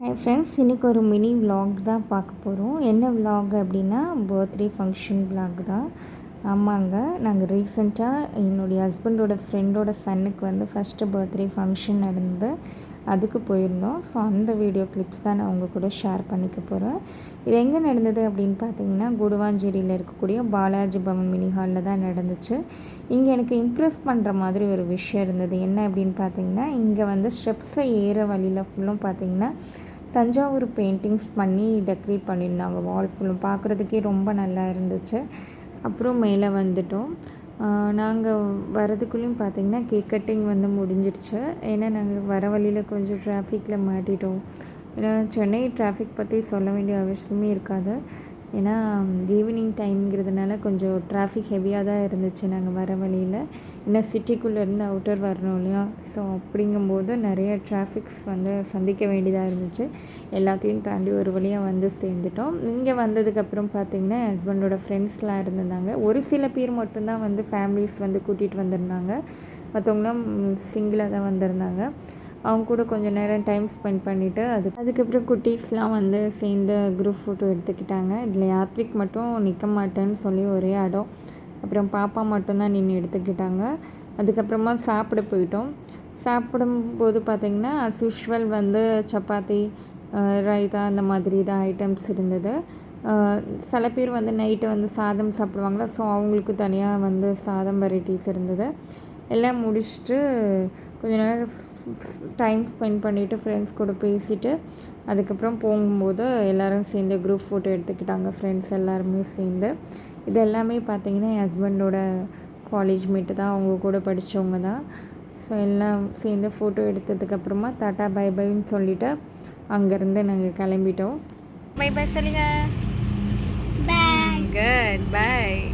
Hi friends, இன்றைக்கி ஒரு mini vlog தான் பார்க்க போகிறோம். என்ன விலாக் அப்படின்னா பர்த்டே ஃபங்க்ஷன் விலாக் தான். ஆமாங்க, நாங்கள் ரீசெண்டாக என்னுடைய ஹஸ்பண்டோட ஃப்ரெண்டோட சன்னுக்கு வந்து ஃபஸ்ட்டு பர்த்டே ஃபங்க்ஷன் நடந்து அதுக்கு போயிருந்தோம். ஸோ அந்த வீடியோ கிளிப்ஸ் தான் நான் உங்கள் கூட ஷேர் பண்ணிக்க போகிறேன். இது எங்கே நடந்தது அப்படின்னு பார்த்தீங்கன்னா, குடுவாஞ்சேரியில் இருக்கக்கூடிய பாலாஜி பவன் மினி ஹாலில் தான் நடந்துச்சு. இங்கே எனக்கு இம்ப்ரெஸ் பண்ணுற மாதிரி ஒரு விஷயம் இருந்தது. என்ன அப்படின்னு பார்த்தீங்கன்னா, இங்கே வந்து ஸ்டெப்ஸை ஏற வழியில் ஃபுல்லும் பார்த்தீங்கன்னா தஞ்சாவூர் பெயிண்டிங்ஸ் பண்ணி டெக்கரேட் பண்ணியிருந்தாங்க. வால் ஃபுல்லும் பார்க்குறதுக்கே ரொம்ப நல்லா இருந்துச்சு. அப்புறம் மேலே வந்துட்டோம். நாங்கள் வரதுக்குள்ளேயும் பார்த்திங்கன்னா கேக் கட்டிங் வந்து முடிஞ்சிடுச்சு. ஏன்னா நாங்கள் வர வழியில் கொஞ்சம் டிராஃபிக்கில் மாட்டிட்டோம். ஏன்னா சென்னை டிராஃபிக் பற்றி சொல்ல வேண்டிய அவசியமே இருக்காது. ஏன்னா ஈவினிங் டைம்ங்கிறதுனால கொஞ்சம் டிராஃபிக் ஹெவியாக தான் இருந்துச்சு நாங்கள் வர வழியில். ஏன்னா சிட்டிக்குள்ளேருந்து அவுட்டர் வரணும் இல்லையா? ஸோ அப்படிங்கும்போது நிறைய டிராஃபிக்ஸ் வந்து சந்திக்க வேண்டியதாக இருந்துச்சு. எல்லாத்தையும் தாண்டி ஒரு வழியாக வந்து சேர்ந்துட்டோம். இங்கே வந்ததுக்கப்புறம் பார்த்திங்கன்னா ஹஸ்பண்டோட ஃப்ரெண்ட்ஸ்லாம் இருந்திருந்தாங்க. ஒரு சில பேர் மட்டும்தான் வந்து ஃபேமிலிஸ் வந்து கூட்டிகிட்டு வந்திருந்தாங்க. மற்றவங்களாம் சிங்கிளாக தான் வந்திருந்தாங்க. அவங்க கூட கொஞ்சம் நேரம் டைம் ஸ்பெண்ட் பண்ணிவிட்டு அதுக்கப்புறம் குட்டீஸ்லாம் வந்து சேர்ந்து குரூப் ஃபோட்டோ எடுத்துக்கிட்டாங்க. இதில் யாத்விக் மட்டும் நிற்க மாட்டேன்னு சொல்லி ஒரே இடம். அப்புறம் பாப்பா மட்டும்தான் நின்று எடுத்துக்கிட்டாங்க. அதுக்கப்புறமா சாப்பிட போயிட்டோம். சாப்பிடும்போது பார்த்திங்கன்னா அஸ் யூஷுவல் வந்து சப்பாத்தி, ரைத்தா அந்த மாதிரி தான் ஐட்டம்ஸ் இருந்தது. சில பேர் வந்து நைட்டு வந்து சாதம் சாப்பிடுவாங்களா, ஸோ அவங்களுக்கு தனியாக வந்து சாதம் வெரைட்டிஸ் இருந்தது. எல்லாம் முடிச்சுட்டு கொஞ்ச நேரம் டைம் ஸ்பெண்ட் பண்ணிவிட்டு ஃப்ரெண்ட்ஸ் கூட பேசிவிட்டு அதுக்கப்புறம் போகும்போது எல்லோரும் சேர்ந்து குரூப் ஃபோட்டோ எடுத்துக்கிட்டாங்க. ஃப்ரெண்ட்ஸ் எல்லாருமே சேர்ந்து. இது எல்லாமே பார்த்திங்கன்னா என் ஹஸ்பண்டோட காலேஜ் மேட்டு தான், அவங்க கூட படித்தவங்க தான். ஸோ எல்லாம் சேர்ந்து ஃபோட்டோ எடுத்ததுக்கப்புறமா டாட்டா பை பைன்னு சொல்லிவிட்டு அங்கேருந்து நாங்கள் கிளம்பிட்டோம். பை பை சொல்லுங்க. Good bye.